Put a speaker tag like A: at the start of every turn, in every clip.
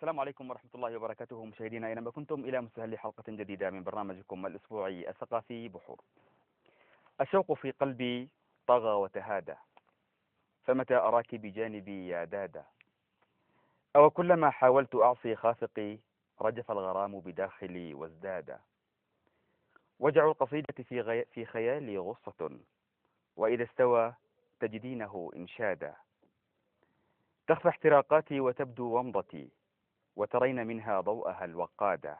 A: السلام عليكم ورحمة الله وبركاته مشاهدينا أينما كنتم، إلى مستهل حلقة جديدة من برنامجكم الأسبوعي الثقافي بحور. الشوق في قلبي طغى وتهادى، فمتى أراك بجانبي يا دادا؟ أو كلما حاولت أعصي خافقي رجف الغرام بداخلي وازدادا. وجع القصيدة في خيالي غصة، وإذا استوى تجدينه إنشادا. تخفى احتراقاتي وتبدو ومضتي، وترين منها ضوءها الوقادا.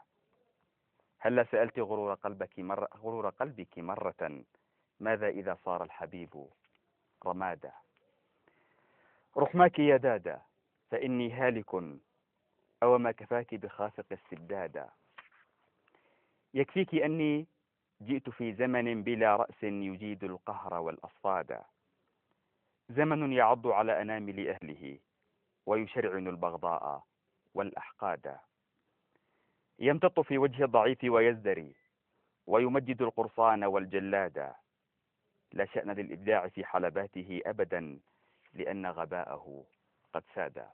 A: هلا سألت غرور قلبك مرة، ماذا إذا صار الحبيب رمادا؟ رحماك يا دادا، فإني هالك، أو ما كفاك بخافق السدادا. يكفيك أني جئت في زمن بلا رأس يجيد القهر والأصفادا، زمن يعض على أنامل أهله ويشرعن البغضاء والأحقادا، يمتط في وجه الضعيف ويزدري ويمجد القرصان والجلادا. لا شأن للإبداع في حلباته أبدا، لأن غباءه قد ساد.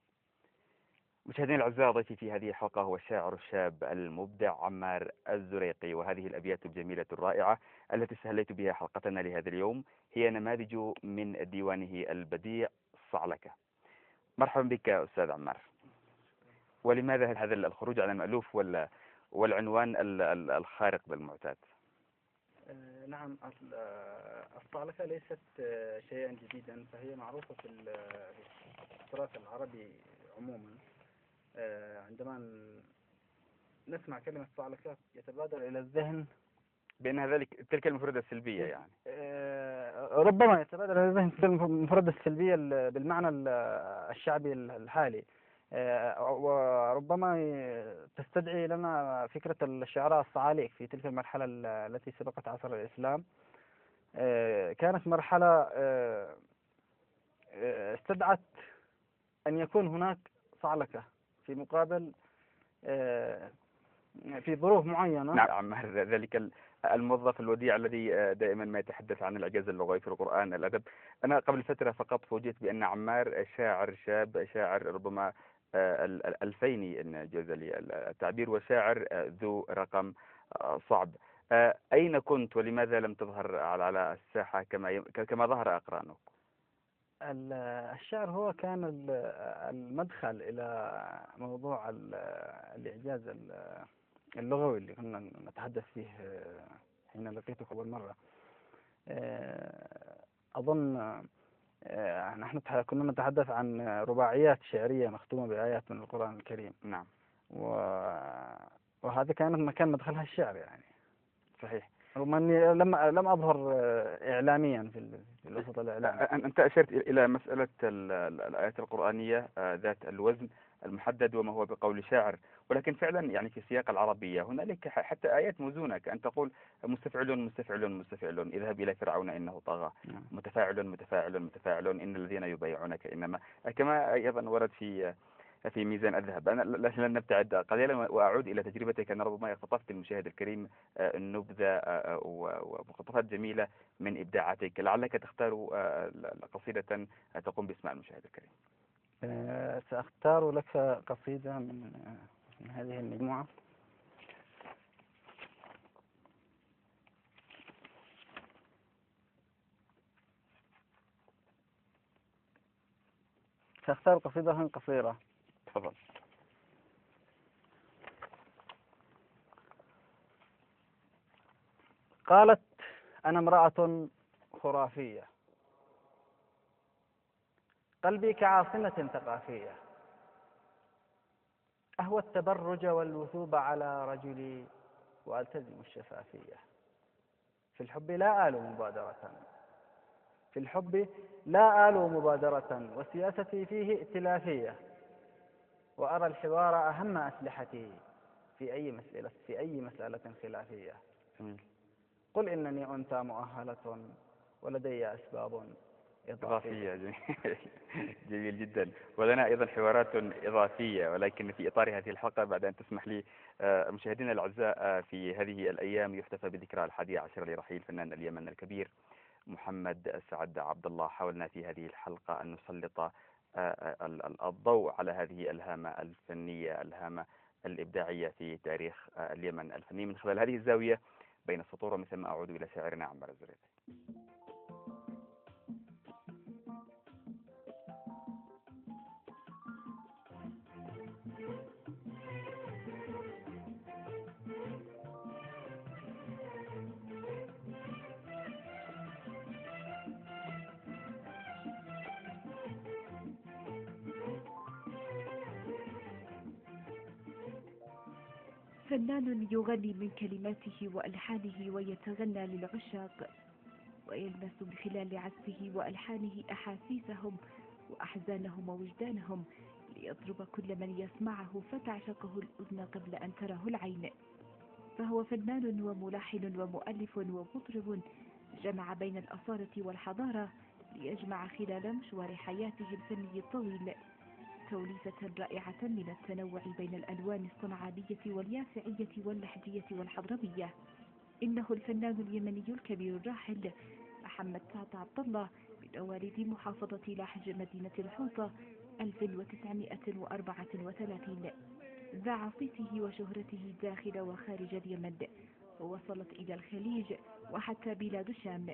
A: مشاهدينا الأعزاء، ضيفي في هذه الحلقة هو الشاعر الشاب المبدع عمار الزريقي، وهذه الأبيات الجميلة الرائعة التي استهليت بها حلقتنا لهذا اليوم هي نماذج من ديوانه البديع صعلكة. مرحبا بك أستاذ عمار. ولماذا هذا الخروج عن المألوف والعنوان الخارق للمعتاد؟
B: نعم، الصعلكة ليست شيئا جديدا، فهي معروفة في التراث العربي عموما. عندما نسمع كلمة صعلكة يتبادر إلى الذهن
A: بأن تلك المفردة السلبية، يعني
B: ربما يتبادر إلى الذهن المفردة السلبية بالمعنى الشعبي الحالي، وربما تستدعي لنا فكرة الشعراء الصعاليك في تلك المرحلة التي سبقت عصر الإسلام. كانت مرحلة استدعت أن يكون هناك صعلكة في مقابل في ظروف معينة.
A: نعم، ذلك الموظف الوديع الذي دائما ما يتحدث عن الإعجاز اللغوي في القرآن الأدب. أنا قبل فترة فقط فوجئت بأن عمار شاعر شاب، شاعر ربما الفيني إن جاز لي التعبير، وشاعر ذو رقم صعب. أين كنت ولماذا لم تظهر على الساحة كما ظهر أقرانك؟
B: الشعر هو كان المدخل إلى موضوع الإعجاز اللغوي اللي كنا نتحدث فيه حين لقيتك أول مرة. أظن نحن كنا نتحدث عن رباعيات شعرية مختومة بآيات من القرآن الكريم.
A: نعم.
B: وهذا كان مكان مدخلها الشعر، يعني
A: صحيح.
B: رغم أني لم أظهر إعلاميا في الوسط الإعلامي.
A: أنت أشرت إلى مسألة الآيات القرآنية ذات الوزن المحدد وما هو بقول شاعر، ولكن فعلا يعني في السياق العربية هنالك حتى آيات موزونة، كأن تقول مستفعل مستفعل مستفعل، اذهب إلى فرعون إنه طغى، متفاعل متفاعل متفاعل، إن الذين يبايعونك إنما، كما أيضا ورد في ميزان الذهب. أنا لن نبتعد قليلا وأعود إلى تجربتك. أنا ربما اقتطفت المشاهد الكريم النبذة ومقتطفات جميلة من إبداعاتك، لعلك تختار قصيدة تقوم باسم المشاهد الكريم.
B: سأختار لك قصيدة من هذه المجموعة. سأختار قصيدة قصيرة.
A: تفضل.
B: قالت: أنا امرأة خرافية، قلبي كعاصمة ثقافية، أهوى التبرج والوثوب على رجلي وألتزم الشفافية. في الحب لا آل مبادرة، في الحب لا آل مبادرة، وسياستي فيه ائتلافية، وأرى الحوار أهم أسلحتي في أي مسألة خلافية. قل إنني أنثى مؤهلة ولدي أسباب إضافية.
A: جميل جدا. ولنا أيضا حوارات إضافية، ولكن في إطار هذه الحلقة بعد أن تسمح لي مشاهدينا الأعزاء، في هذه الأيام يحتفى بذكرى 11 لرحيل فنان اليمن الكبير محمد سعد عبد الله. حاولنا في هذه الحلقة أن نسلط الضوء على هذه الهامة الفنية، الهامة الإبداعية في تاريخ اليمن الفني من خلال هذه الزاوية بين السطور. ومن ثم أعود إلى شاعرنا عمار الزريقي.
C: فنان يغني من كلماته وألحانه ويتغنى للعشاق، ويلمس بخلال عزفه وألحانه أحاسيسهم وأحزانهم ووجدانهم، ليضرب كل من يسمعه فتعشقه الأذن قبل أن تره العين. فهو فنان وملحن ومؤلف ومطرب، جمع بين الأصالة والحضارة ليجمع خلال مشوار حياته الفني الطويل توليفة رائعة من التنوع بين الألوان الصنعانية واليافعية واللحجية والحضرمية. إنه الفنان اليمني الكبير الراحل محمد سعد عبد الله، من مواليد محافظة لحج مدينة الحوطة 1934، ذاع صيته وشهرته داخل وخارج اليمن، ووصلت إلى الخليج وحتى بلاد الشام،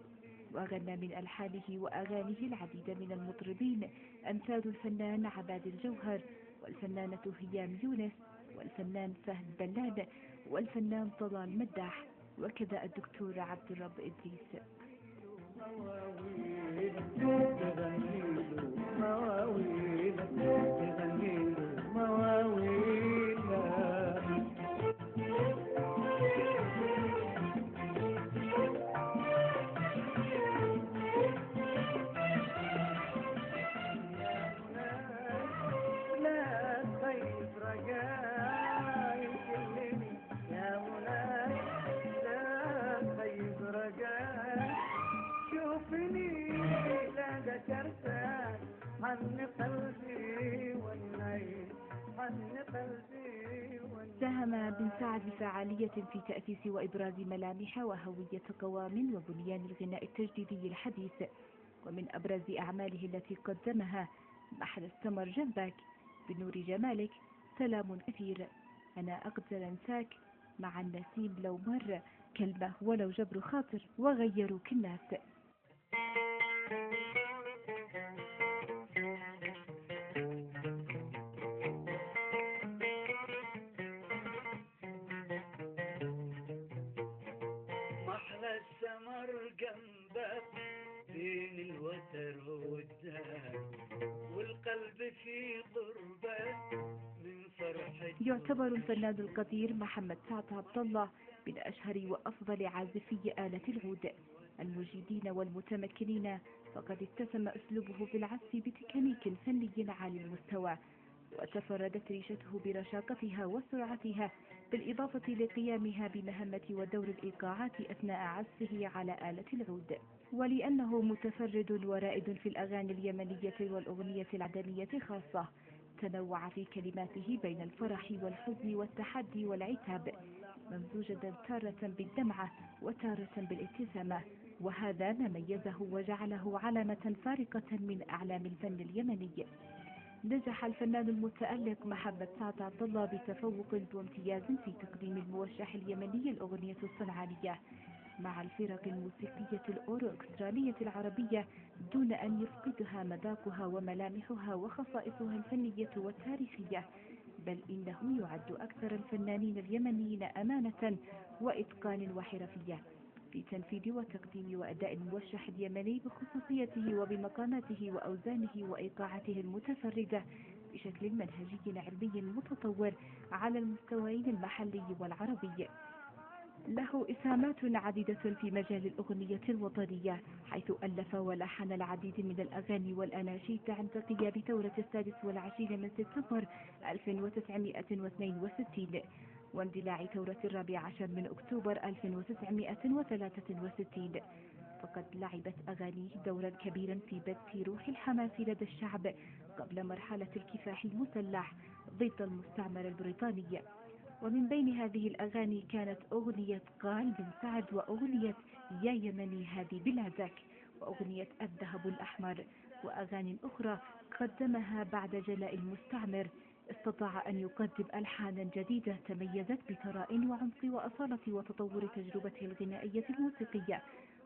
C: وغنى من ألحانه وأغانيه العديد من المطربين أمثال الفنان عباد الجوهر، والفنانة هيام يونس، والفنان فهد بلاد، والفنان طلال مداح، وكذا الدكتور عبد الرب إدريس. ساهم بن سعد بفعالية في تأسيس وإبراز ملامح وهوية قوام وبنيان الغناء التجديدي الحديث، ومن أبرز أعماله التي قدمها محل السمر جنبك، بنور جمالك، سلام كثير، أنا أقدر أنساك، مع النسيم لو مر، كلمة ولو جبر خاطر، وغيروا كالناس.
D: محلى السمر جنبك بين الوتر والدهر، والقلب في ضربك من فرحة.
C: يعتبر الفنان القدير محمد سعد عبد الله من أشهر وأفضل عازفي آلة العود المجيدين والمتمكنين، فقد اتسم أسلوبه في العزف بتكنيك فني عالي المستوى، وتفردت ريشته برشاقتها وسرعتها، بالإضافة لقيامها بمهمة ودور الإيقاعات أثناء عزفه على آلة العود. ولأنه متفرد ورائد في الأغاني اليمنية والأغنية العدمية خاصة، تنوع في كلماته بين الفرح والحزن والتحدي والعتاب، ممزوجة تارة بالدمعة وتارة بالابتسامة، وهذا ما ميزه وجعله علامة فارقة من أعلام الفن اليمني. نجح الفنان المتألق محمد سعد عبد الله بتفوق وامتياز في تقديم الموشح اليمني الأغنية الصنعانية مع الفرق الموسيقية الأوركسترالية العربية، دون أن يفقدها مذاقها وملامحها وخصائصها الفنية والتاريخية، بل إنه يعد أكثر الفنانين اليمنيين أمانة وإتقان وحرفية في تنفيذ وتقديم وأداء الموشح اليمني بخصوصيته وبمقاماته وأوزانه وإيقاعاته المتفردة بشكل منهجي علمي متطور على المستويين المحلي والعربي. له إسهامات عديدة في مجال الأغنية الوطنية، حيث ألف ولحن العديد من الأغاني والأناشيد عند قيام ثورة 26 من سبتمبر 1962 واندلاع ثورة 14 من أكتوبر 1963. فقد لعبت أغانيه دورا كبيرا في بث روح الحماس لدى الشعب قبل مرحلة الكفاح المسلح ضد المستعمر البريطاني. ومن بين هذه الأغاني كانت أغنية قال بن سعد، وأغنية يا يمني هذه بلادك، وأغنية الذهب الأحمر، وأغاني أخرى قدمها بعد جلاء المستعمر. استطاع أن يقدم ألحانا جديدة تميزت بثراء وعمق وأصالة وتطور تجربته الغنائية الموسيقية،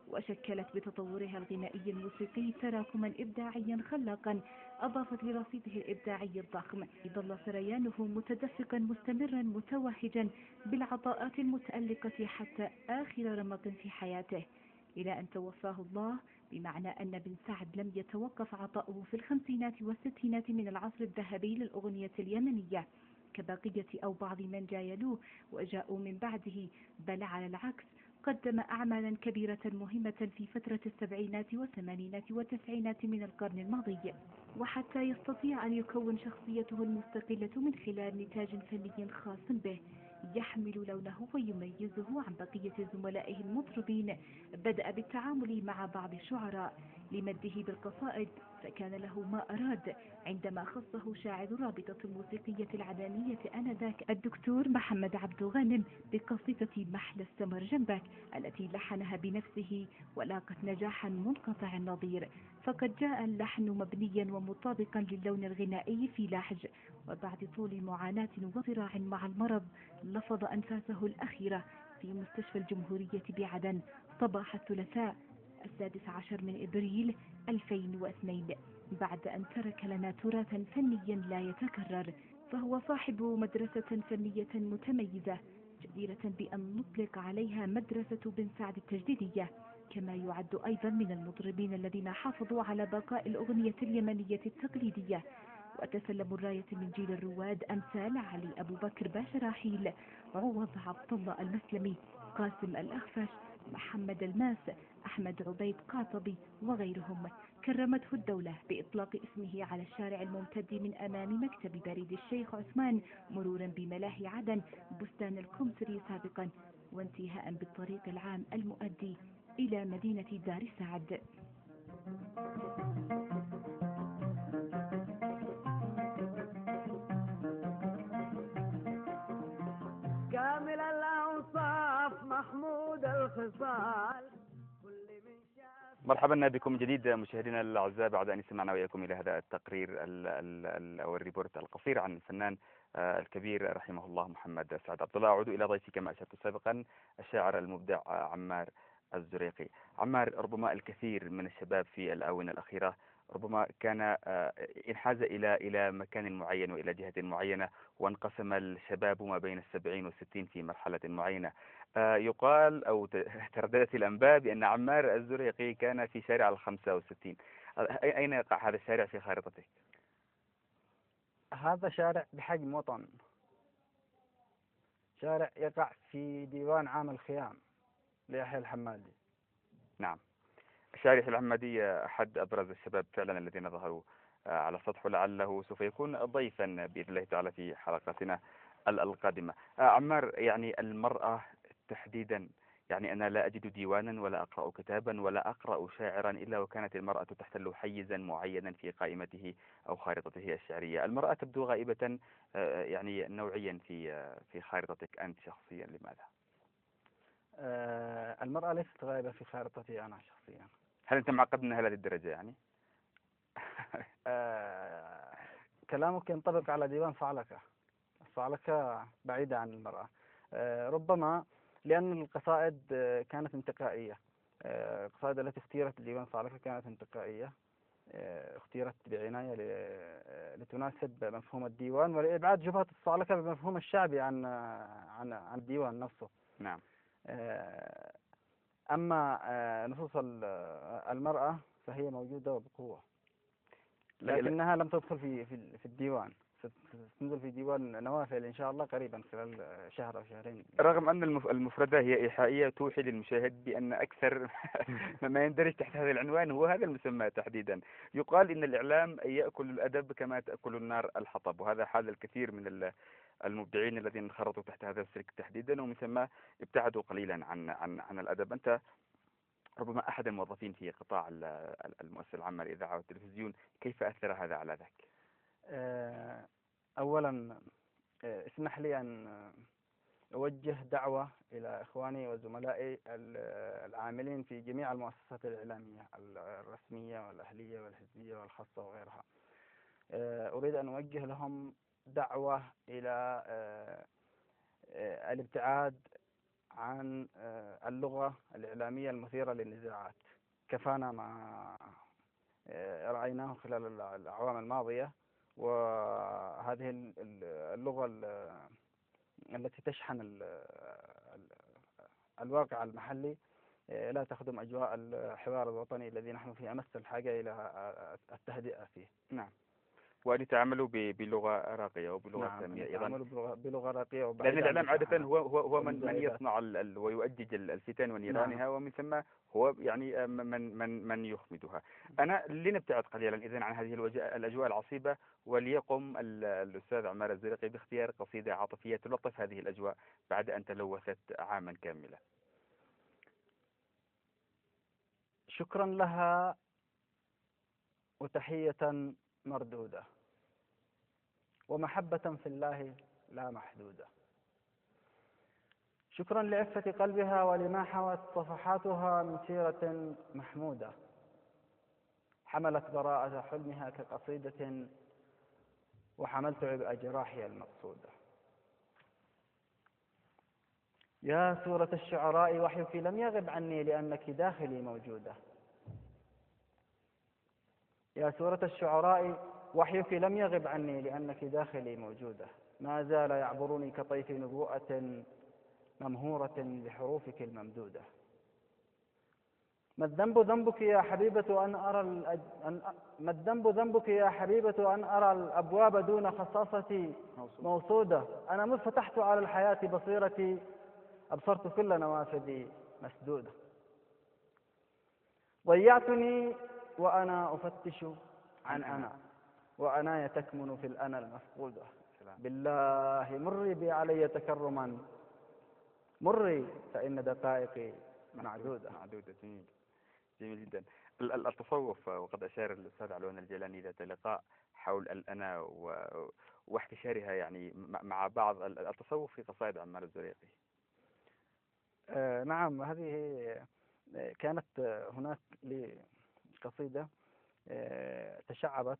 C: وشكلت بتطورها الغنائي الموسيقي تراكما إبداعيا خلاقا أضافت لرصيده الإبداعي الضخم. ظل سريانه متدفقا مستمرا متوهجا بالعطاءات المتألقة حتى آخر رمق في حياته، إلى أن توفاه الله، بمعنى أن بن سعد لم يتوقف عطاؤه في الخمسينات والستينات من العصر الذهبي للأغنية اليمنية كبقية أو بعض من جايلوه وجاءوا من بعده، بل على العكس قدم أعمالا كبيرة مهمة في فترة السبعينات والثمانينات والتسعينات من القرن الماضي، وحتى يستطيع أن يكون شخصيته المستقلة من خلال نتاج فني خاص به يحمل لونه ويميزه عن بقية زملائه المطربين. بدأ بالتعامل مع بعض الشعراء لمده بالقصائد، فكان له ما أراد عندما خصه شاعر الرابطة الموسيقية العدنية آنذاك الدكتور محمد عبد الغانم بقصيدة محلى السمر جنبك التي لحنها بنفسه ولاقت نجاحا منقطع النظير، فقد جاء اللحن مبنيا ومطابقا للون الغنائي في لحج، وبعد طول معاناة وصراع مع المرض لفظ أنفاسه الأخيرة في مستشفى الجمهورية بعدن صباح الثلاثاء 16 من إبريل 2002، بعد أن ترك لنا تراثا فنيا لا يتكرر. فهو صاحب مدرسة فنية متميزة جديرة بأن نطلق عليها مدرسة بن سعد التجديدية، كما يعد أيضا من المطربين الذين حافظوا على بقاء الأغنية اليمنية التقليدية، وتسلموا الراية من جيل الرواد أمثال علي أبو بكر باشا راحيل، عوض عبد الله المسلمي، قاسم الأخفش، محمد الماس، أحمد عبيد قاطبي وغيرهم. كرمته الدولة بإطلاق اسمه على الشارع الممتد من أمام مكتب بريد الشيخ عثمان مرورا بملاهي عدن بستان الكمثري سابقا، وانتهاء بالطريق العام المؤدي إلى مدينة دار السعد.
D: كامل الأوصاف محمود الخصال.
A: مرحبا بكم من جديد مشاهدينا الاعزاء، بعد ان استمعنا وياكم الى هذا التقرير او الريبورت القصير عن الفنان الكبير رحمه الله محمد سعد عبد الله. اعود الى ضيفي كما اشرت سابقا الشاعر المبدع عمار الزريقي. عمار، ربما الكثير من الشباب في الاونه الاخيره ربما كان انحاز الى مكان معين والى جهه معينه، وانقسم الشباب ما بين 70 و60 في مرحله معينه. يقال أو ترددت الأنباء بأن عمار الزريقي كان في شارع 65. أين يقع هذا الشارع في خارطتك؟
B: هذا شارع بحجم وطن، شارع يقع في ديوان عام الخيام ليحيى الحمادي.
A: نعم، الشارع الحمادي أحد أبرز الشباب فعلا الذين ظهروا على السطح، ولعله سوف يكون ضيفا بإذن الله تعالى في حلقاتنا القادمة. عمار، يعني المرأة تحديدا، يعني أنا لا أجد ديوانا ولا أقرأ كتابا ولا أقرأ شاعرا إلا وكانت المرأة تحتل حيزا معينا في قائمته أو خارطته الشعرية. المرأة تبدو غائبة يعني نوعيا في خارطتك أنت شخصيا، لماذا؟
B: المرأة ليست غائبة في خارطتي أنا شخصيا.
A: هل أنت معقد من هذه الدرجة يعني؟
B: كلامك ينطبق على ديوان صعلكة. الصعلكة بعيدة عن المرأة، ربما لأن القصائد كانت انتقائية. القصائد التي اختيرت لديوان صعلكة كانت انتقائية، اختيرت بعناية لتناسب مفهوم الديوان ولإبعاد شبهة الصعلكة بمفهوم الشعبي عن الديوان نفسه.
A: نعم.
B: أما نصوص المرأة فهي موجودة وبقوة، لكنها لم تدخل في الديوان. ستنزل في ديوان نوافل إن شاء الله قريبا خلال شهر أو شهرين،
A: رغم أن المفردة هي إيحائية توحي للمشاهد بأن أكثر ما يندرج تحت هذا العنوان هو هذا المسمى تحديدا. يقال إن الإعلام يأكل الأدب كما تأكل النار الحطب، وهذا حال الكثير من المبدعين الذين انخرطوا تحت هذا السلك تحديدا، ومن ثم ابتعدوا قليلا عن الأدب. أنت ربما أحد الموظفين في قطاع المؤسسة العامة للإذاعة والتلفزيون، كيف أثر هذا على ذاك؟
B: أولا اسمح لي أن أوجه دعوة إلى إخواني وزملائي العاملين في جميع المؤسسات الإعلامية الرسمية والأهلية والحزبية والخاصة وغيرها. أريد أن أوجه لهم دعوة إلى الابتعاد عن اللغة الإعلامية المثيرة للنزاعات. كفانا ما رأيناه خلال الأعوام الماضية، وهذه اللغة التي تشحن الواقع المحلي لا تخدم أجواء الحوار الوطني الذي نحن في أمس الحاجة إلى التهدئة فيه.
A: نعم، وأن يتعاملوا بلغة راقية وبلغة
B: نعم،
A: سامية أيضا،
B: يتعاملوا بلغة راقية
A: لأن
B: وبعيدة عن
A: الإعلام عادة
B: المشاحنات
A: هو من
B: والمزايدات.
A: يصنع ويؤجج الفتن ونيرانها، ومن ثم هو يعني من يخمدها. أنا لنبتعد قليلا إذن عن هذه الأجواء العصيبة، وليقم الأستاذ عمار الزرقي باختيار قصيدة عاطفية تلطف هذه الأجواء بعد أن تلوثت عاما كاملا.
B: شكرا لها وتحية مردودة ومحبة في الله لا محدودة. شكرا لعفة قلبها ولما حوت صفحاتها من سيرة محمودة، حملت براءة حلمها كقصيدة وحملت عبء جراحي المقصودة. يا سورة الشعراء وحيك لم يغب عني لأنك داخلي موجودة. يا سورة الشعراء وحيك لم يغب عني لأنك داخلي موجودة. ما زال يعبرني كطيف نبوءة ممهورة بحروفك الممدودة. ما الذنب ذنبك يا حبيبة ما الذنب ذنبك يا حبيبة أن أرى الأبواب دون خصاصتي موصودة. أنا مذ فتحت على الحياة بصيرتي أبصرت كل نوافذي مسدودة. ضيعتني وأنا أفتش عن أنا، وأناي تكمن في الأنا المفقودة. بالله مري بي علي تكرما، مري فإن دقائقي معدودة.
A: جميل، جميل جدا. التصوف، وقد أشار الأستاذ علوان الجيلاني ذات لقاء حول الأنا واحتشارها يعني مع بعض التصوف في قصائد عمار الزريقي.
B: نعم، هذه كانت هناك لقصيدة تشعبت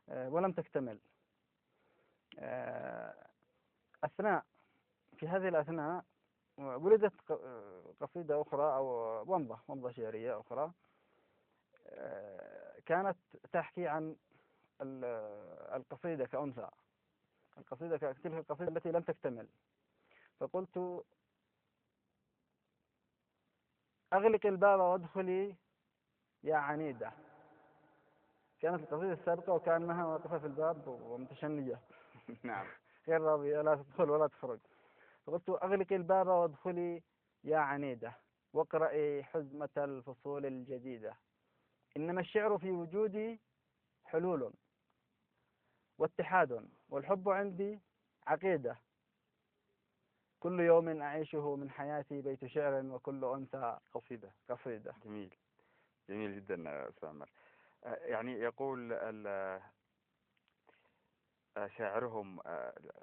B: ولم تكتمل. في هذه الأثناء ولدت قصيدة أخرى أو ومضة شعرية أخرى كانت تحكي عن القصيدة كأنثى، تلك القصيدة التي لم تكتمل. فقلت أغلق الباب وادخلي يا عنيدة. كانت القصيدة السابقة وكأنها واقفة في الباب ومتشنجة
A: نعم،
B: غير راضية، لا تدخل ولا تخرج. فقلت أغلق الباب وادخلي يا عنيدة واقرأي حزمة الفصول الجديدة. إنما الشعر في وجودي حلول واتحاد، والحب عندي عقيدة. كل يوم أعيشه من حياتي بيت شعر، وكل أنثى قصيدة.
A: جميل، جميل جدا أستاذ عمار. يعني يقول شاعرهم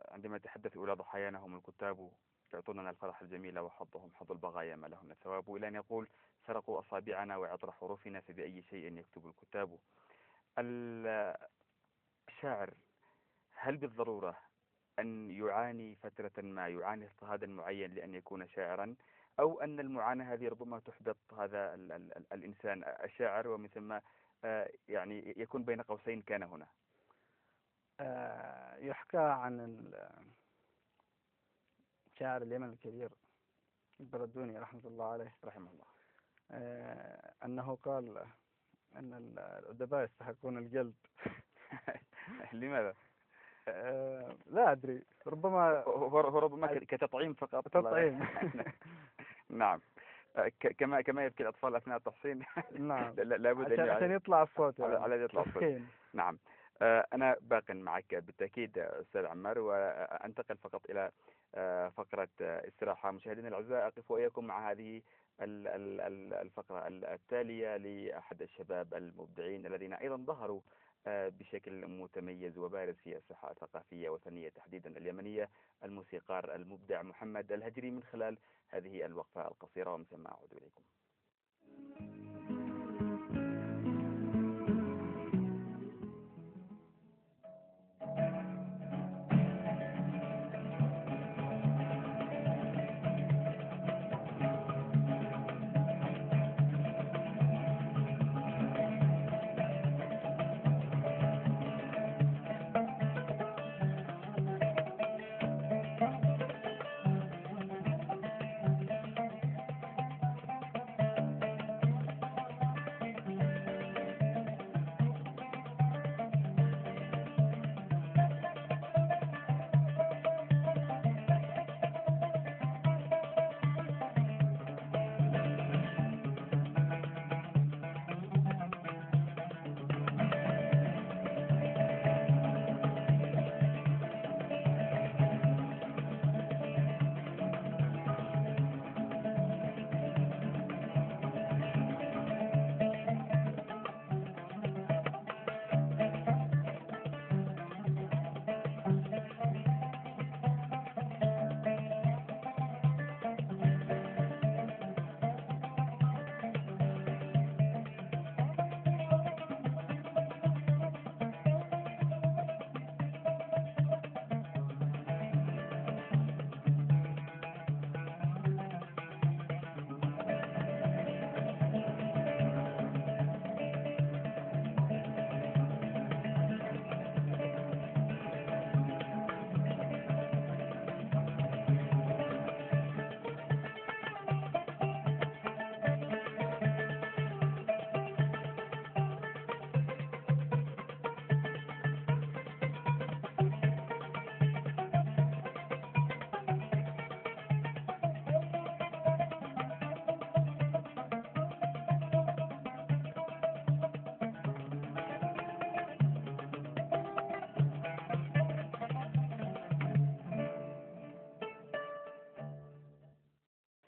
A: عندما يتحدث أولى ضحايانا هم الكتاب يعطوننا الفرح الجميل وحظهم حظ البغايا ما لهن ثواب، إلى أن يقول سرقوا أصابعنا وعطر حروفنا فبأي شيء يكتب الكتاب. الشاعر هل بالضرورة أن يعاني فترة ما، يعاني اضطهادا معين لأن يكون شاعرا، أو أن المعاناة هذه ربما تحبط هذا الإنسان الشاعر ومن ثم يعني يكون بين قوسين كان هنا؟
B: يحكى عن شاعر اليمن الكبير البردوني رحمة الله عليه
A: رحمه الله
B: أنه قال أن الأدباء يستحقون الجلد.
A: لماذا؟
B: لا أدري، ربما
A: هو ربما كتطعيم فقط.
B: تطعيم.
A: نعم، كما يبكي الأطفال أثناء التحصين.
B: نعم،
A: لابد
B: عشان يطلع الصوت يعني.
A: على يطلع الصوت. نعم. أنا باق معك بالتأكيد أستاذ عمار، وأنتقل فقط إلى فقرة استراحة. مشاهدينا الأعزاء، أقف وإياكم مع هذه الفقرة التالية لأحد الشباب المبدعين الذين أيضا ظهروا بشكل متميز وبارز في الساحة الثقافية والفنية تحديدا اليمنية الموسيقار المبدع محمد الهجري من خلال هذه الوقفة القصيرة، ومن ثم أعود إليكم.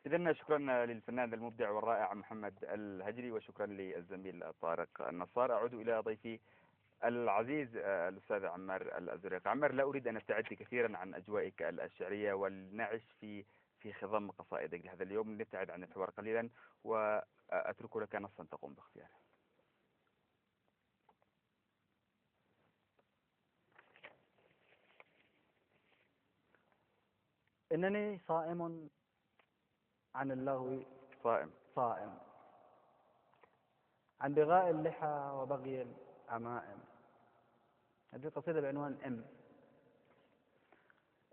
A: إذن شكرا للفنان المبدع والرائع محمد الهجري، وشكرا للزميل طارق النصار. أعود إلى ضيفي العزيز الأستاذ عمار الأزرق. عمار، لا أريد أن أبتعد كثيرا عن أجوائك الشعرية ولنعش في خضم قصائدك لهذا اليوم، نبتعد عن الحوار قليلا وأترك لك نصا تقوم باختياره.
B: إنني صائم عن اللغو صائم عن بغاء اللحى وبغي العمائم. هذه قصيدة بعنوان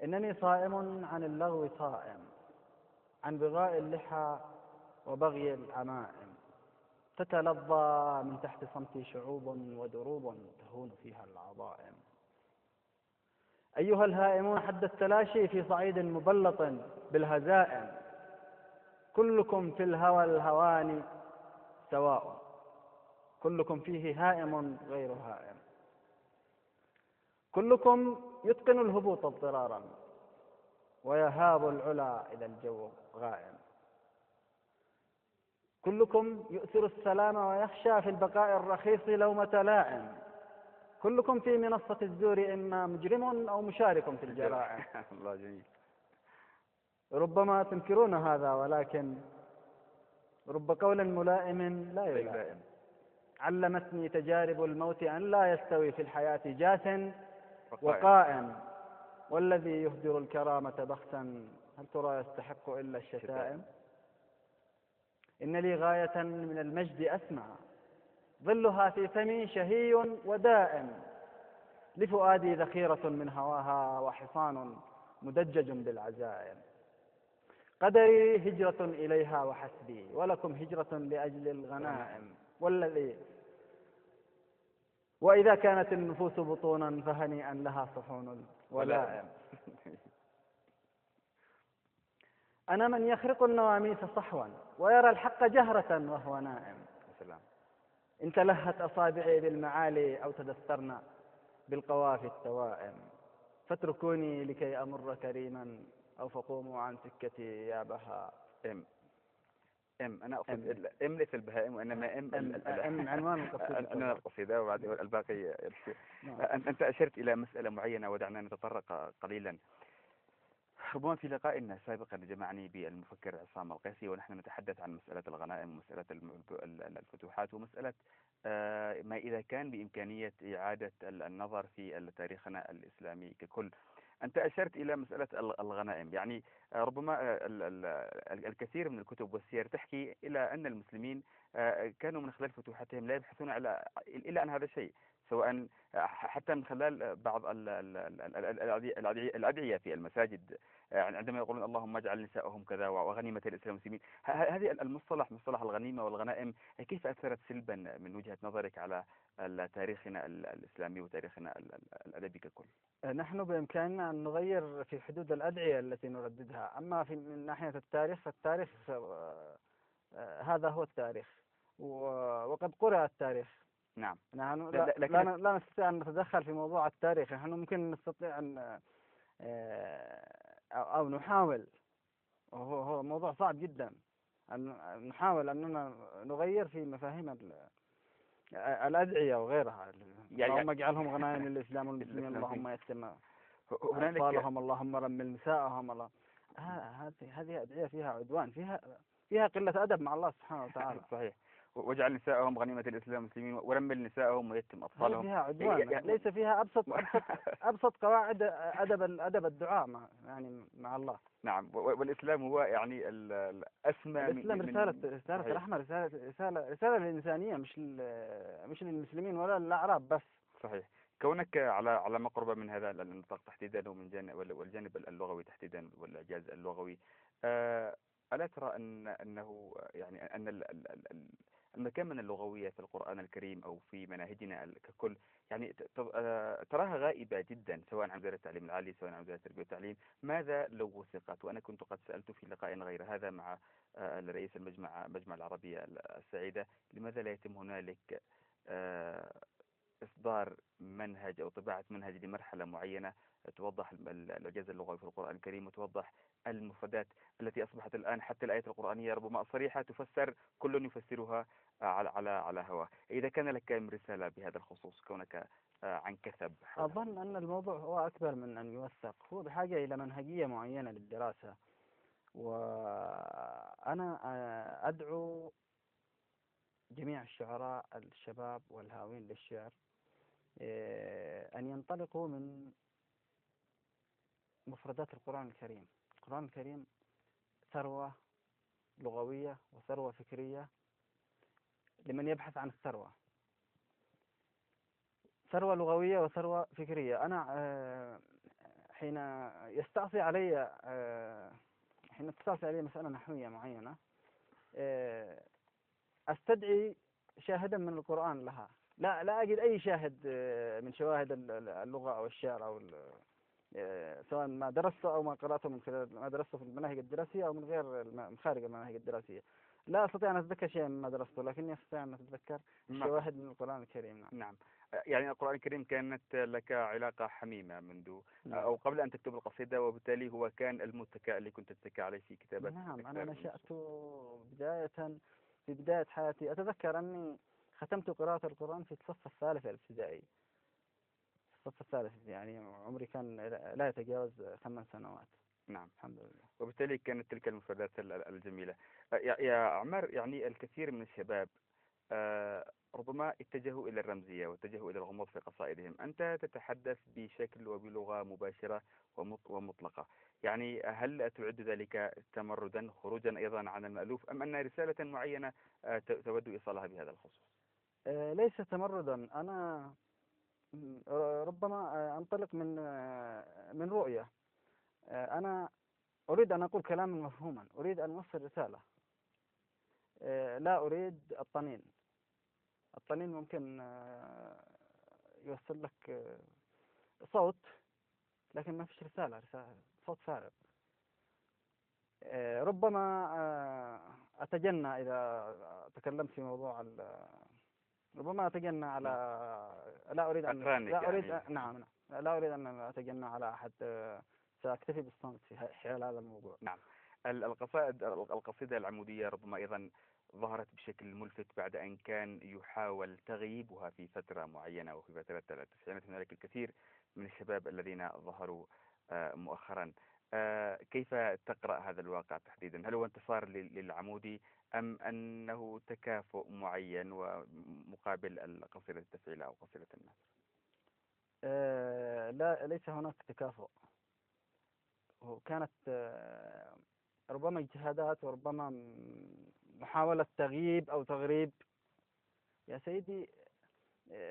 B: إنني صائم عن اللغو صائم عن بغاء اللحى وبغي العمائم. تتلظى من تحت صمتي شعوب ودروب تهون فيها العظائم. أيها الهائمون حد التلاشي في صعيد مبلط بالهزائم. كلكم في الهوى الهوان سواء، كلكم فيه هائم غير هائم. كلكم يتقن الهبوط اضطرارا ويهاب العلا إلى الجو غائم. كلكم يؤثر السلام ويخشى في البقاء الرخيص لومة لائم. كلكم في منصة الزور إما مجرم أو مشارك في الجرائم.
A: الله جميل.
B: ربما تنكرون هذا، ولكن رب قول ملائم لا يلائم. علمتني تجارب الموت أن لا يستوي في الحياة جاث وقائم. والذي يهدر الكرامة بخسا هل ترى يستحق إلا الشتائم. إن لي غاية من المجد أسمع ظلها في فمي شهي ودائم. لفؤادي ذخيرة من هواها وحصان مدجج بالعزائم. قدري هجرة إليها وحسبي ولكم هجرة لأجل الغنائم. وإذا كانت النفوس بطونا فهنيئا لها صحون ولائم. أنا من يخرق النواميس صحوا ويرى الحق جهرة وهو نائم. إن تلهت أصابعي بالمعالي أو تدثرن بالقوافي التوائم. فاتركوني لكي أمر كريما أو فقوموا عن سكتي يا بهائم.
A: أنا أقصد
B: أم.
A: إم ليس البهائم وإنما إم
B: أم عنوان القصيدة.
A: عنوان القصيدة وبعد الباقي يمشي.
B: نعم.
A: أنت أشرت إلى مسألة معينة ودعنا نتطرق قليلا. ربما في لقائنا سابقا جمعني بالمفكر عصام القيسي ونحن نتحدث عن مسألة الغنائم ومسألة الفتوحات ومسألة ما إذا كان بإمكانية إعادة النظر في تاريخنا الإسلامي ككل. أنت أشرت إلى مسألة الغنائم، يعني ربما الكثير من الكتب والسير تحكي إلى أن المسلمين كانوا من خلال فتوحاتهم لا يبحثون إلا عن هذا الشيء، سواء حتى من خلال بعض الأدعية في المساجد، يعني عندما يقولون اللهم اجعل نساءهم كذا وغنيمة الإسلام والمسلمين. هذه مصطلح الغنيمة والغنائم كيف أثرت سلبا من وجهة نظرك على تاريخنا الإسلامي وتاريخنا الأدبي ككل؟
B: نحن بإمكاننا أن نغير في حدود الأدعية التي نرددها، أما من ناحية التاريخ فالتاريخ هذا هو التاريخ، وقد قرأ التاريخ.
A: نعم.
B: نحن
A: لكن
B: لا نستطيع أن نتدخل في موضوع التاريخ. نحن ممكن نستطيع أن أو نحاول، وهو موضوع صعب جدا، أن نحاول أننا نغير في مفاهيم الأدعية وغيرها. اللهم اجعلهم غنائم للإسلام والمسلمين، اللهم يتم أطفالهم، اللهم رمل نساءهم. الله، هذه أدعية فيها عدوان، فيها قلة أدب مع الله سبحانه وتعالى.
A: صحيح. واجعل نساءهم غنيمة الإسلام والمسلمين ورمل نساءهم ويتم أطفالهم.
B: فيها عدوان، ليس فيها أبسط قواعد أدب الدعاء مع الله.
A: نعم. والإسلام هو يعني الأسمى
B: الإسلام رسالة رحمة، رسالة للإنسانية، مش للمسلمين ولا للأعراب بس.
A: صحيح. كونك على مقربة من هذا النطاق تحديدا ومن والجانب اللغوي تحديدا والإعجاز اللغوي، ألا ترى أنه يعني أن المكان من اللغوية في القرآن الكريم أو في مناهجنا ككل يعني تراها غائبة جدا، سواء عن وزارة التعليم العالي سواء عن وزارة التربية والتعليم؟ ماذا لو وثقت؟ وأنا كنت قد سألت في لقاء غير هذا مع رئيس مجمع العربية السعيدة، لماذا لا يتم هنالك إصدار منهج أو طباعة منهج لمرحلة معينة توضح الإعجاز اللغوي في القرآن الكريم وتوضح المفردات التي أصبحت الآن حتى الآية القرآنية ربما صريحة تفسر كل يفسرها على هواه. إذا كان لك رسالة بهذا الخصوص كونك عن كثب حولها.
B: أظن أن الموضوع هو أكبر من أن يوثق، هو بحاجة إلى منهجية معينة للدراسة. وأنا أدعو جميع الشعراء الشباب والهاوين للشعر أن ينطلقوا من مفردات القرآن الكريم. القرآن الكريم ثروة لغوية وثروة فكرية لمن يبحث عن الثروة، ثروة لغوية وثروة فكرية. أنا حين تستعصي علي مسألة نحوية معينة أستدعي شاهدا من القرآن لها، لا أجد أي شاهد من شواهد اللغة أو الشعر أو سواء ما درسته أو ما قرأته من خلال ما درسته في المناهج الدراسية أو من خارج المناهج الدراسية. لا أستطيع أن أتذكر شيئا مما درسته، لكني أستطيع أن أتذكر شواهد من القرآن الكريم.
A: نعم. يعني القرآن الكريم كانت لك علاقة حميمة منذ أو قبل أن تكتب القصيدة، وبالتالي هو كان المتكأ اللي كنت تتكأ عليه في كتابة.
B: نعم. أنا نشأت في بداية حياتي. أتذكر أني ختمت قراءة القرآن في الصف الثالث الابتدائي، الصف الثالث، يعني عمري كان لا يتجاوز 8 سنوات.
A: نعم.
B: الحمد لله.
A: وبالتالي كانت تلك المفردات الجميلة. يا عمر، يعني الكثير من الشباب ربما اتجهوا إلى الرمزية واتجهوا إلى الغموض في قصائدهم. أنت تتحدث بشكل وبلغة مباشرة ومطلقة، يعني هل تعد ذلك تمردا خروجا أيضا عن المألوف، أم أن رسالة معينة تود إيصالها بهذا الخصوص؟
B: ليس تمردا. أنا ربما أنطلق من رؤية. أنا أريد أن أقول كلاما مفهوما، أريد أن أوصل رسالة، لا أريد الطنين. الطنين ممكن يوصل لك صوت لكن ما فيش رسالة، صوت فارغ. ربما أتجنى إذا تكلمت في موضوع ربما أتجنى على لا أريد أن أتجنى على أحد. سأكتفي بالصمت في حال هذا الموضوع.
A: نعم. القصيدة العمودية ربما أيضا ظهرت بشكل ملفت بعد أن كان يحاول تغييبها في فترة معينة، وفي فترة التسعينات هنالك الكثير من الشباب الذين ظهروا مؤخرا. كيف تقرأ هذا الواقع تحديدا؟ هل هو انتصار للعمودي، أم أنه تكافؤ معين ومقابل القصيدة التفعيلة أو قصيدة النثر؟
B: لا، ليس هناك تكافؤ. كانت ربما اجتهادات، وربما محاولة تغييب أو تغريب. يا سيدي،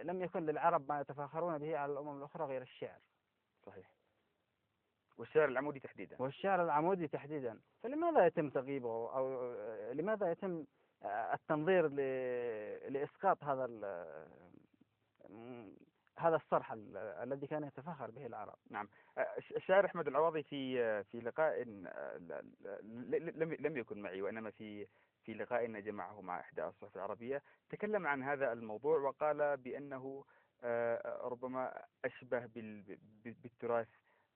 B: لم يكن للعرب ما يتفاخرون به على الأمم الأخرى غير الشعر.
A: صحيح. والشعر العمودي تحديدا.
B: والشعر العمودي تحديدا. فلماذا يتم تغييبه، أو لماذا يتم التنظير لإسقاط هذا الصرح الذي كان يتفاخر به العرب؟
A: نعم. الشاعر أحمد العواضي في لقاء لم يكن معي، وإنما في لقاء جمعه مع إحدى الصحف العربية، تكلم عن هذا الموضوع وقال بأنه ربما أشبه بالتراث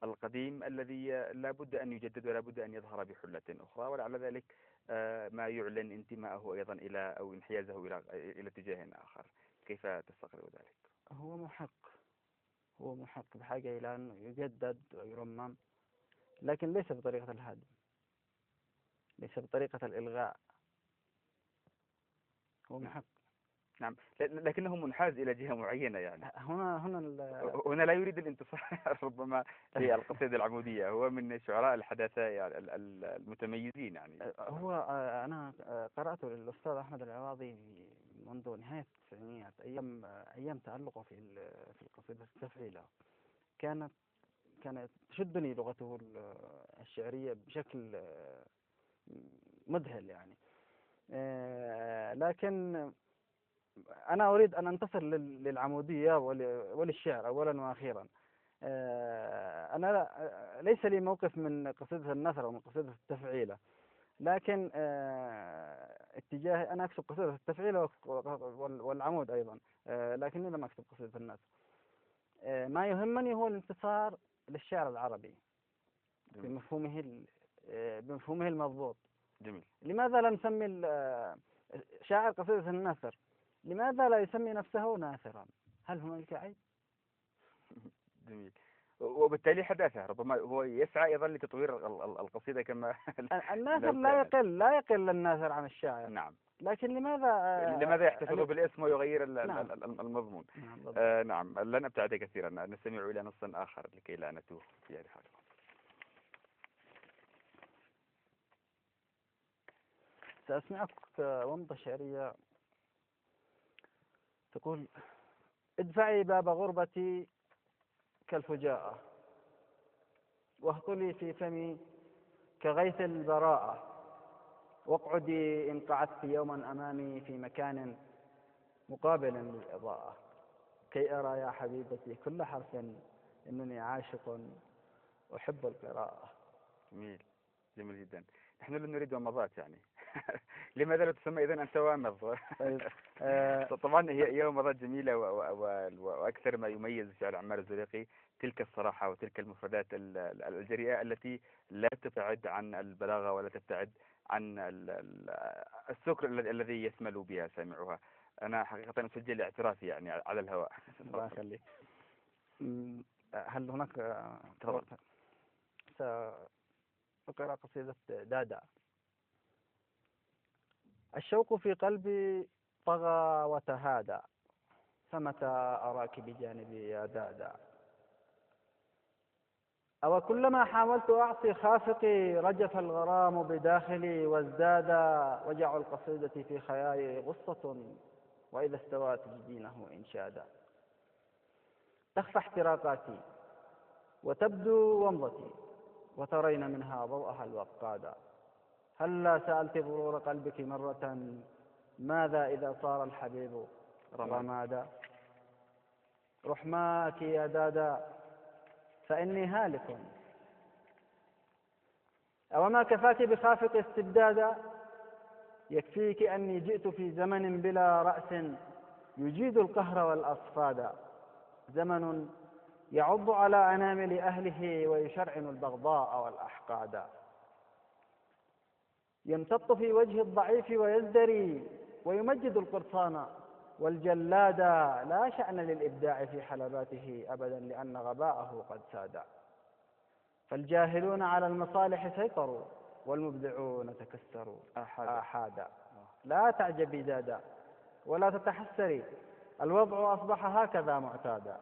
A: القديم الذي لا بد أن يجدد ولا بد أن يظهر بحلة أخرى، ولعل ذلك ما يعلن انتماءه أيضا إلى أو انحيازه إلى اتجاه آخر. كيف تستقرئ ذلك؟
B: هو محق بحاجة إلى أن يجدد ويرمم، لكن ليس بطريقة الهدم، ليس بطريقة الإلغاء. هو محق.
A: نعم، لكنه منحاز إلى جهة معينة يعني. هنا لا يريد الانتصار ربما في القصيدة العمودية. هو من شعراء الحداثة يعني المتميزين يعني.
B: أنا قرأت للأستاذ أحمد العواضي منذ نهاية التسعينيات، أيام تألقه في القصيدة التفعيلة. كانت تشدني لغته الشعرية بشكل مذهل يعني. لكن أنا أريد أن أنتصر للعمودية وللشعر أولا وأخيرا. أنا ليس لي موقف من قصيدة النثر أو من قصيدة التفعيلة، لكن اتجاهي أنا أكتب قصيدة التفعيلة والعمود أيضا، لكني لم أكتب قصيدة النثر. ما يهمني هو الانتصار للشعر العربي بمفهومه المضبوط.
A: جميل.
B: لماذا لا نسمي شاعر قصيدة النثر، لماذا لا يسمي نفسه ناثرا؟ هل هناك عيب؟
A: جميل. وبالتالي حداثة ربما هو يسعى أيضا لتطوير القصيدة كما
B: الناثر لا يقل الناثر عن الشاعر.
A: نعم.
B: لكن لماذا
A: يحتفظ بالاسم ويغير
B: نعم.
A: المضمون؟ نعم. لن أبتعد كثيرا، نستمع إلى نص آخر لكي لا نتوه في هذه الحلقة.
B: سأسمعك ومضة شعرية تقول: ادفعي باب غربتي كالفجاءة، واهطلي في فمي كغيث البراءة، واقعدي إن قعدت يوما أمامي في مكان مقابل للإضاءة، كي أرى يا حبيبتي كل حرف إنني عاشق أحب القراءة.
A: جميل، جميل جدا. نحن لا نريد ومضات يعني. لماذا لا تسمى إذن أنت وامض؟ طبعا هي ومضات جميلة، وأكثر ما يميز شعر عمار الزريقي تلك الصراحة وتلك المفردات الجريئة التي لا تبتعد عن البلاغة ولا تبتعد عن السكر الذي يسمل بها سامعها. أنا حقيقة أسجل اعترافي يعني على الهواء.
B: الله يخليك. هل هناك سأقرأ قصيدة دادا. الشوق في قلبي طغى وتهادى، فمتى أراك بجانبي يا دادا؟ أو كلما حاولت أعصي خافقي رجف الغرام بداخلي وازداد وجع القصيدة في خيالي غصة، وإذا استوى تجدينه إنشادا. تخفى احتراقاتي وتبدو ومضتي، وترين منها ضوءها الوقادا. هلا سألت غرور قلبك مرة ماذا إذا صار الحبيب رمادا؟ رحماك يا دادا فإني هالك. أو ما كفاك بخافق استبدادا؟ يكفيك أني جئت في زمن بلا رأس يجيد القهر والأصفادا، زمن يعض على أنامل أهله ويشرعن البغضاء والأحقادا. يمتط في وجه الضعيف ويزدري ويمجد القرصان والجلاد. لا شأن للإبداع في حلباته أبدا لأن غباءه قد ساد. فالجاهلون على المصالح سيطروا والمبدعون تكسروا آحادا. لا تعجبي دادا ولا تتحسري، الوضع أصبح هكذا معتادا.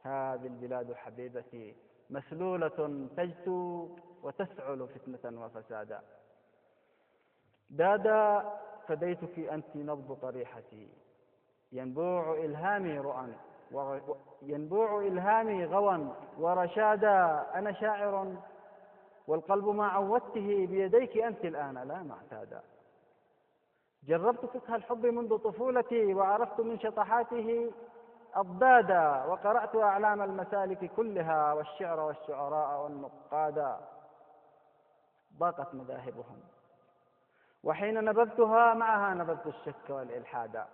B: هذه البلاد حبيبتي مسلولة تجتو وتسعل فتنة وفسادا. دادا فديتك أنت نبض طريحتي، ينبوع إلهامي غوا ورشادا. أنا شاعر والقلب ما عودته بيديك أنت الآن لا معتادا. جربت فقه الحب منذ طفولتي وعرفت من شطحاته أضدادا، وقرأت أعلام المسالك كلها والشعر والشعراء والنقادا. ضاقت مذاهبهم وحين نبذتها معها نبذت الشك والإلحادا.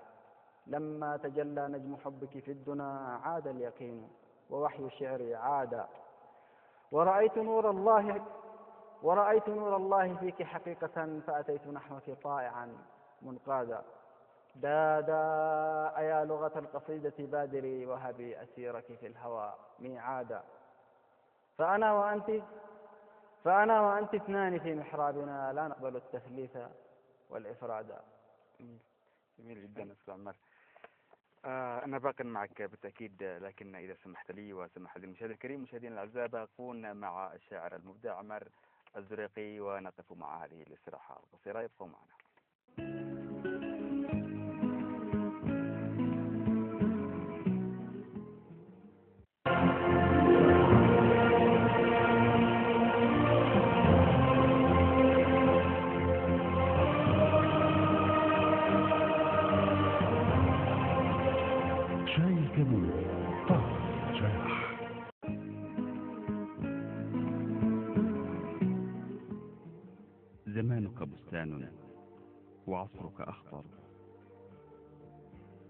B: لما تجلى نجم حبك في الدنا عاد اليقين ووحي شعري عادا. ورأيت نور الله فيك حقيقة فأتيت نحوك طائعا منقادا. دادا أيا لغة القصيدة بادري وهبي أسيرك في الهوى ميعادا. فأنا وأنت اثنان في محرابنا لا نقبل التثليث والإفرادا.
A: جميل جدا أستاذ عمار. أنا باق معك بالتأكيد، لكن إذا سمحت لي وسمح للمشاهد الكريم مشاهدينا الأعزاء باقون مع الشاعر المبدع عمار الزريقي ونقف مع هذه الاستراحة القصيرة. يبقوا معنا.
E: زمانك بستان وعصرك أخضر،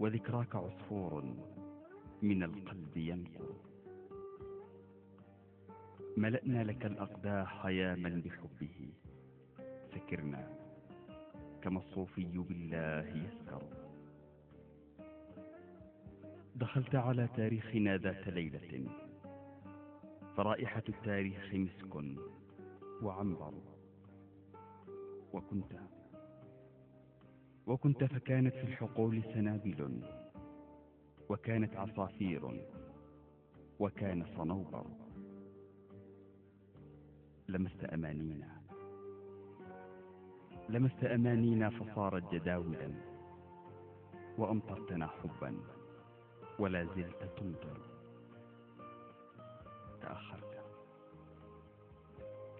E: وذكراك عصفور من القلب ينقر. ملأنا لك الأقداح ياما بحبه، سكرنا كما الصوفي بالله يسكر. دخلت على تاريخنا ذات ليلة، فرائحة التاريخ مسك وعنبر. وكنت فكانت في الحقول سنابل، وكانت عصافير، وكان صنوبر. لمست أمانينا فصارت جداولا، وأمطرتنا حبا ولا زلت تمطر.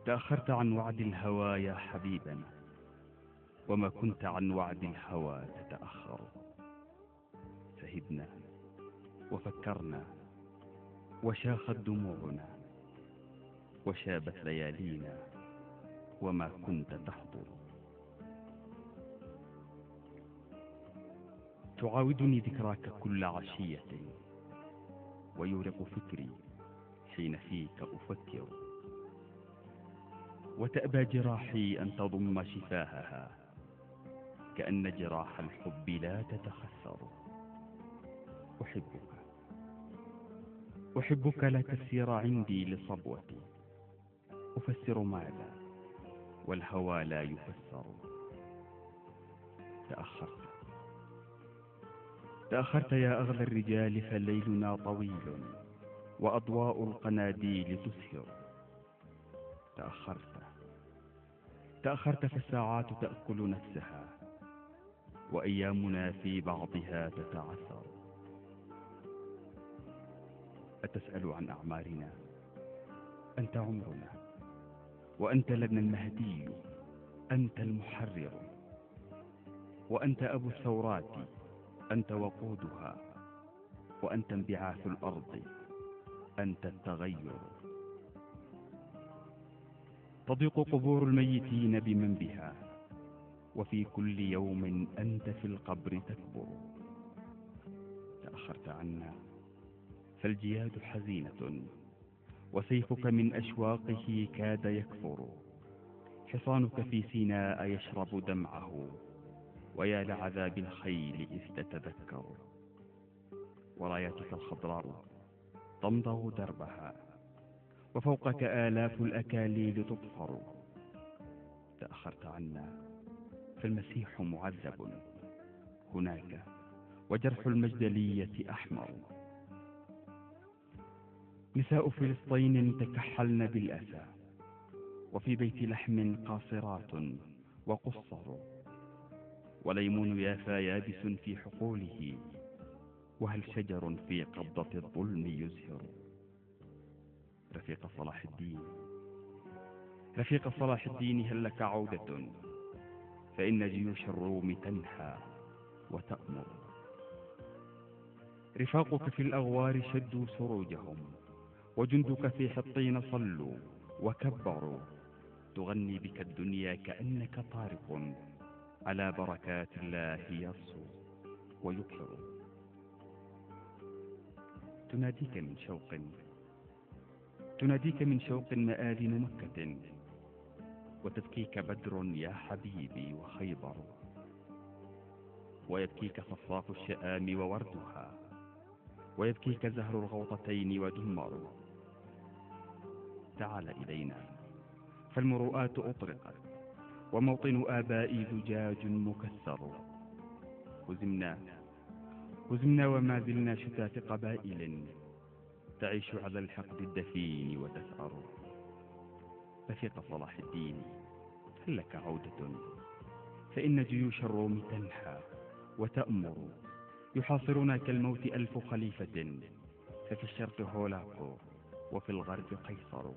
E: تأخرت عن وعد الهوى يا حبيبا، وما كنت عن وعد الهوى تتأخر. سهدنا وفكرنا وشاخت دموعنا، وشابت ليالينا وما كنت تحضر. تعاودني ذكراك كل عشية، ويورق فكري حين فيك أفكر. وتأبى جراحي أن تضم شفاهها، كأن جراح الحب لا تتخثر. أحبك لا تفسير عندي لصبوتي، أفسر ماذا والهوى لا يفسر. تأخرت يا أغلى الرجال، فليلنا طويل وأضواء القناديل تسهر. تأخرت فالساعات تأكل نفسها، وأيامنا في بعضها تتعثر. أتسأل عن أعمارنا؟ أنت عمرنا، وأنت لنا المهدي، أنت المحرر، وأنت أبو الثورات، أنت وقودها، وأنت انبعاث الأرض، أنت التغير. تضيق قبور الميتين بمن بها، وفي كل يوم أنت في القبر تكبر. تأخرت عنا فالجياد حزينة، وسيفك من أشواقه كاد يكفر. حصانك في سيناء يشرب دمعه، ويا لعذاب الخيل إذ تتذكر. وراياتك الخضراء تمضغ دربها، وفوقك آلاف الأكاليل تطفر. تأخرت عنا فالمسيح معذب هناك، وجرح المجدلية أحمر. نساء فلسطين تكحلن بالأسى، وفي بيت لحم قاصرات وقصر. وليمون يافا يابس في حقوله، وهل شجر في قبضة الظلم يزهر. رفيق صلاح الدين، رفيق صلاح الدين، هل لك عودة؟ فإن جيوش الروم تنحى وتأمر. رفاقك في الأغوار شدوا سروجهم، وجندك في حطين صلوا وكبروا. تغني بك الدنيا كأنك طارق على بركات الله يرسو ويبحر. تناديك من شوق مآذن مكة، وتبكيك بدر يا حبيبي وخيبر. ويبكيك صفراف الشآم ووردها، ويبكيك زهر الغوطتين ودمر. تعال إلينا فالمروءات أطرقت، وموطن آبائي زجاج مكسر. هزمنا وما زلنا شتات قبائل، تعيش على الحقد الدفين وتثأر. رفيق صلاح الدين، هل لك عودة؟ فإن جيوش الروم تنحى وتأمر. يحاصرنا كالموت 1000 خليفة، ففي الشرق هولاكو وفي الغرب قيصر.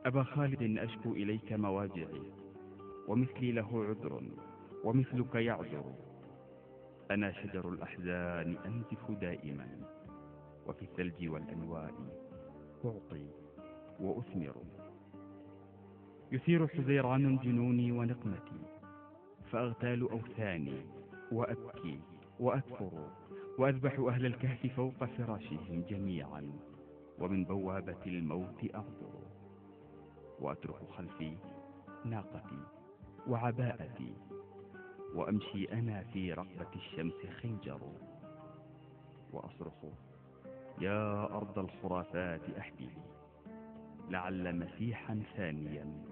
E: أبا خالد أشكو إليك مواجعي، ومثلي له عذر ومثلك يعذر. أنا شجر الأحزان أنزف دائما، وفي الثلج والأنواء أعطي وأثمر. يثير حزيران جنوني ونقمتي، فأغتال أوثاني وأبكي وأكفر. وأذبح أهل الكهف فوق فراشهم جميعا، ومن بوابة الموت أعذر. وأترك خلفي ناقتي وعباءتي، وأمشي أنا في رقبة الشمس خنجر. وأصرخ يا أرض الخرافات أحبي، لعل مسيحا ثانيا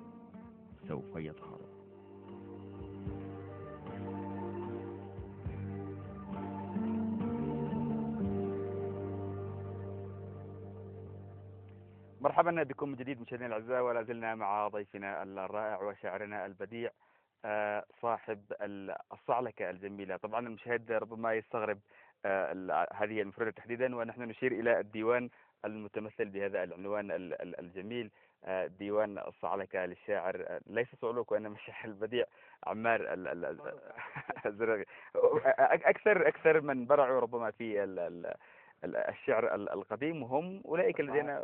E: سوف يظهر.
A: مرحبا بكم من جديد مشاهدينا الاعزاء، ولا زلنا مع ضيفنا الرائع وشاعرنا البديع صاحب الصعلكة الجميلة. طبعا المشاهد ربما يستغرب هذه المفردة تحديدا، ونحن نشير إلى الديوان المتمثل بهذا العنوان الجميل، ديوان الصعلكة للشاعر ليس صعلوك وإنما الشاعر البديع عمار الزرقي. أكثر من برعوا ربما في الشعر القديم هم أولئك الذين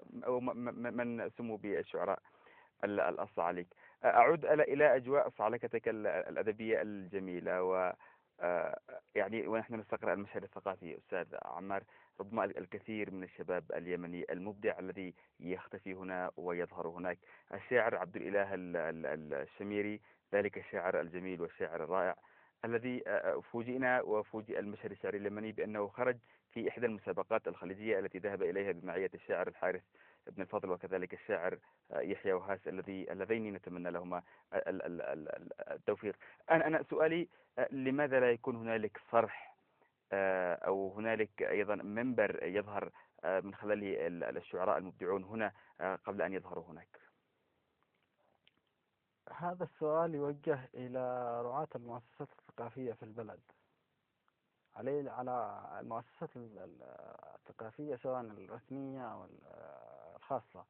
A: من سموا بالشعراء الصعاليك. أعود إلى أجواء صعلكتك الأدبية الجميلة، و يعني ونحن نستقرأ المشهد الثقافي أستاذ عمار، ربما الكثير من الشباب اليمني المبدع الذي يختفي هنا ويظهر هناك. الشاعر عبد الإله الشميري، ذلك الشاعر الجميل والشاعر الرائع الذي فوجئنا وفوجئ المشهد الشعري اليمني بأنه خرج في إحدى المسابقات الخليجية التي ذهب إليها بمعية الشاعر الحارث بن الفضل وكذلك الشاعر يحيى وهاس اللذين نتمنى لهما التوفيق. أنا سؤالي، لماذا لا يكون هنالك صرح أو هنالك أيضا منبر يظهر من خلاله الشعراء المبدعون هنا قبل أن يظهروا هناك؟
B: هذا السؤال يوجه إلى رعاة المؤسسات الثقافية في البلد، على المؤسسات الثقافية سواء الرسمية أو الخاصة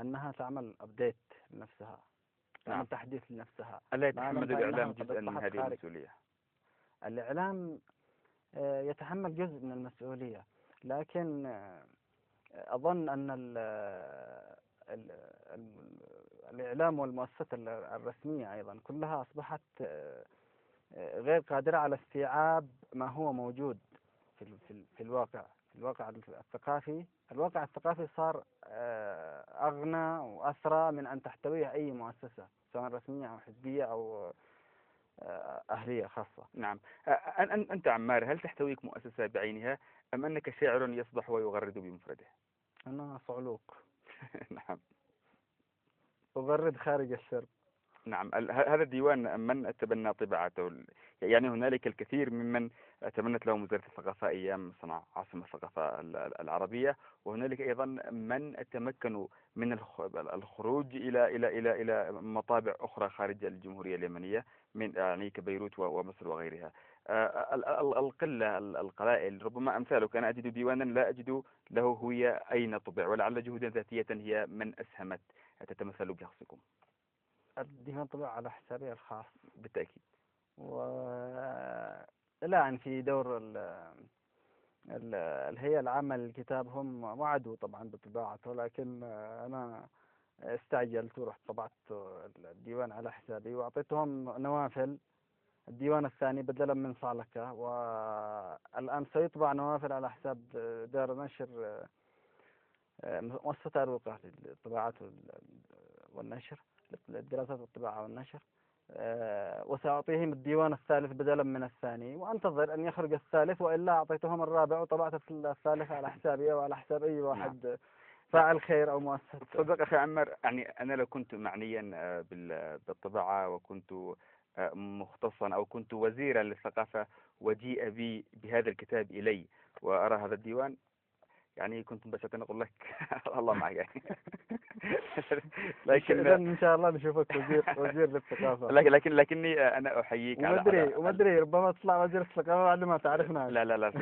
B: أنها تعمل أبديت لنفسها، تعمل تحديث لنفسها.
A: ألا يتحمل الإعلام جزءا من هذه المسؤولية؟
B: الإعلام يتحمل جزء من المسؤولية، لكن أظن أن الإعلام والمؤسسات الرسمية أيضا كلها أصبحت غير قادرة على استيعاب ما هو موجود في الواقع الواقع الثقافي صار أغنى وأسرع من أن تحتويه أي مؤسسة، سواء رسمية أو حزبية أو أهلية خاصة.
A: نعم. أنت عمار، هل تحتويك مؤسسة بعينها أم أنك شاعر يصبح ويغرد بمفرده؟
B: أنا صعلوك.
A: نعم.
B: أغرد خارج الشرق.
A: نعم. هذا الديوان من تبنى طباعته؟ يعني هنالك الكثير ممن تبنت لهم وزارة الثقافة أيام صنع عاصمة الثقافة العربية، وهنالك أيضا من تمكنوا من الخروج إلى مطابع أخرى خارج الجمهورية اليمنية، من يعني كبيروت ومصر وغيرها. القلائل ربما أمثالك، أنا أجد ديوانا لا أجد له هوية أين طبع، ولعل جهودا ذاتية هي من أسهمت تتمثل بشخصكم.
B: الديوان طبع على حسابي الخاص
A: بالتأكيد.
B: الآن في دور الهيئة العامة للكتاب، هم وعدوا طبعا بطباعته، لكن أنا استعجلت ورحت طبعت الديوان على حسابي وأعطيتهم نوافل الديوان الثاني بدلا من صعلكة، والآن سيطبع نوافل على حساب دار نشر مؤسسة أروقة للطباعات والنشر، للدراسات والطباعة والنشر. وسأعطيهم الديوان الثالث بدلا من الثاني، وأنتظر أن يخرج الثالث، وإلا أعطيتهم الرابع وطبعت الثالث على حسابي وعلى حساب أي واحد فاعل خير أو مؤسسة.
A: صدق أخي عمار، يعني أنا لو كنت معنيا بالطباعة وكنت مختصا أو كنت وزيرا للثقافة وجيء بي بهذا الكتاب إلي وأرى هذا الديوان، يعني كنت مباشرة أقول لك الله معك يعني.
B: لكن إذا إن شاء الله نشوفك وزير للثقافة.
A: لكني أنا أحييك
B: ومدري ربما تطلع وزير الثقافة بعد ما تعرفنا.
A: لا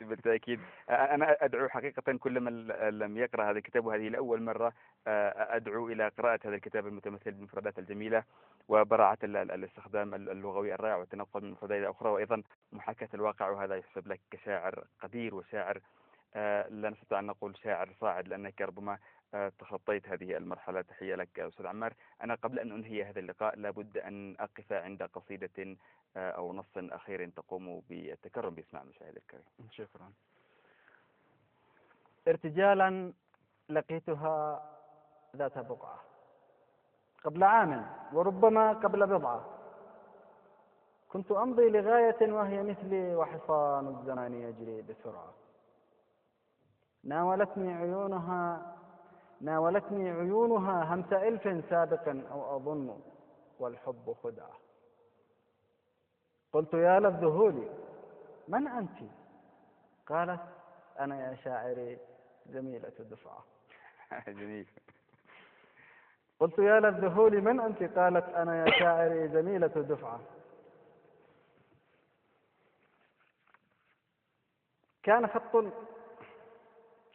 A: بالتأكيد. أنا أدعو حقيقة كل من لم يقرأ هذا الكتاب وهذه لأول مرة أدعو إلى قراءة هذا الكتاب المتمثل بالمفردات الجميلة وبراعة الاستخدام اللغوي الرائع والتنقل من مفردات إلى أخرى، وأيضا محاكاة الواقع، وهذا يحسب لك كشاعر قدير وشاعر لا نستطيع أن نقول شاعر صاعد، لأنك ربما تخطيت هذه المرحلة. تحية لك أستاذ عمار. أنا قبل أن أنهي هذا اللقاء لابد أن أقف عند قصيدة أو نص أخير تقوم بالتكرم باسمع المشاهد الكريم.
B: شكرا. ارتجالا لقيتها ذات بقعة قبل عام وربما قبل بضعة، كنت أمضي لغاية وهي مثلي وحصان الزمان يجري بسرعة. ناولتني عيونها همس ألف سابقا أو أظن، والحب خدعة. قلت يا للذهول من أنت؟ قالت أنا يا شاعري زميلة دفعة.
A: جميل.
B: قلت يا للذهول من أنت؟ قالت أنا يا شاعري زميلة دفعة.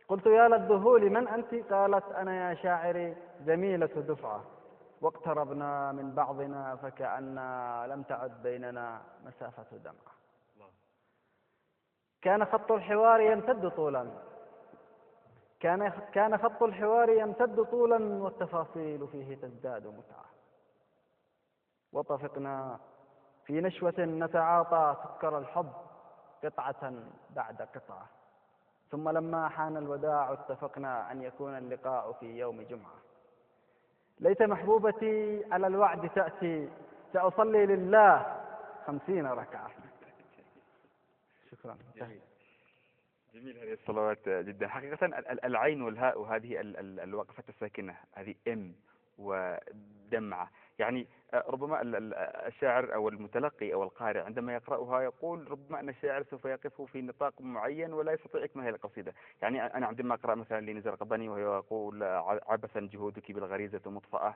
B: قلت يا للذهول من أنت؟ قالت أنا يا شاعري زميلة دفعة. واقتربنا من بعضنا فكأننا لم تعد بيننا مسافة دمعة. كان خط الحوار يمتد طولا والتفاصيل فيه تزداد متعة. وطفقنا في نشوة نتعاطى سكر الحب قطعة بعد قطعة، ثم لما حان الوداع اتفقنا أن يكون اللقاء في يوم جمعة. ليت محبوبتي على الوعد تأتي، سأصلي لله 50 ركعة. شكرا.
A: جميل هذه الصلوات جدا. حقيقة العين والهاء وهذه الوقفة الساكنة، هذه ام ودمعة، يعني ربما الشاعر أو المتلقي أو القارئ عندما يقرأها يقول ربما أن الشاعر سوف يقف في نطاق معين ولا يستطيع إكمال هذه القصيدة. يعني أنا عندما أقرأ مثلا لنزار قباني وهو يقول عبثا جهودك بالغريزة مطفأة،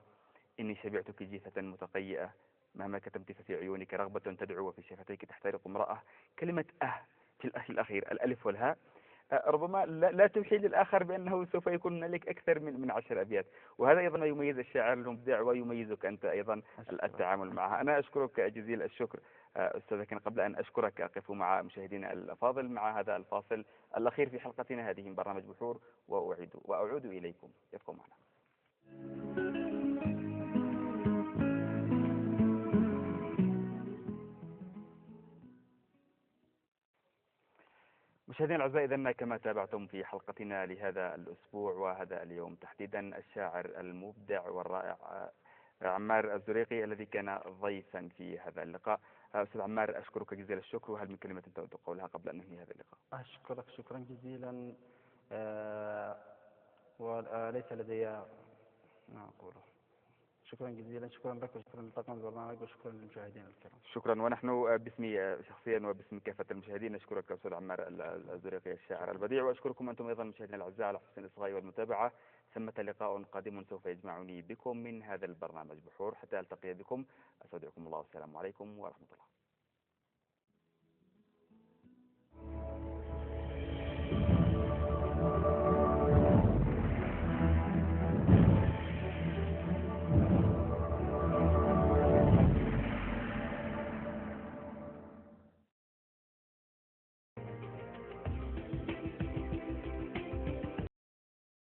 A: إني شبعتك جيفة متقيئة، مهما كتمت ففي عيونك رغبة تدعو وفي شفتيك تحترق امرأة. كلمة في الأخير الألف والهاء ربما لا توحي للآخر بأنه سوف يكون هنالك أكثر من 10 أبيات، وهذا أيضا ما يميز الشاعر المبدع ويميزك أنت أيضا التعامل معها. أنا أشكرك جزيل الشكر أستاذ، لكن قبل أن أشكرك أقف مع مشاهدينا الأفاضل مع هذا الفاصل الأخير في حلقتنا هذه من برنامج بحور، وأعود إليكم. يبقوا معنا. مشاهدينا الأعزاء، إذن كما تابعتم في حلقتنا لهذا الأسبوع وهذا اليوم تحديدا الشاعر المبدع والرائع عمار الزريقي الذي كان ضيفا في هذا اللقاء. أستاذ عمار، أشكرك جزيل الشكر، وهل من كلمة تود قولها قبل أن ننهي هذا اللقاء؟
B: أشكرك شكرا جزيلا. وليس لدي ما أقوله. شكرا جزيلا، شكرا لك وشكرا لطاقم البرنامج وشكرا للمشاهدين الكرام.
A: شكرا، ونحن باسمي شخصيا وباسم كافة المشاهدين نشكرك أستاذ عمار الزريقي الشاعر البديع، وأشكركم أنتم أيضا مشاهدينا الأعزاء على حسن الإصغاء والمتابعة. ثمة لقاء قادم سوف يجمعني بكم من هذا البرنامج بحور. حتى ألتقي بكم أستودعكم الله والسلام عليكم ورحمة الله.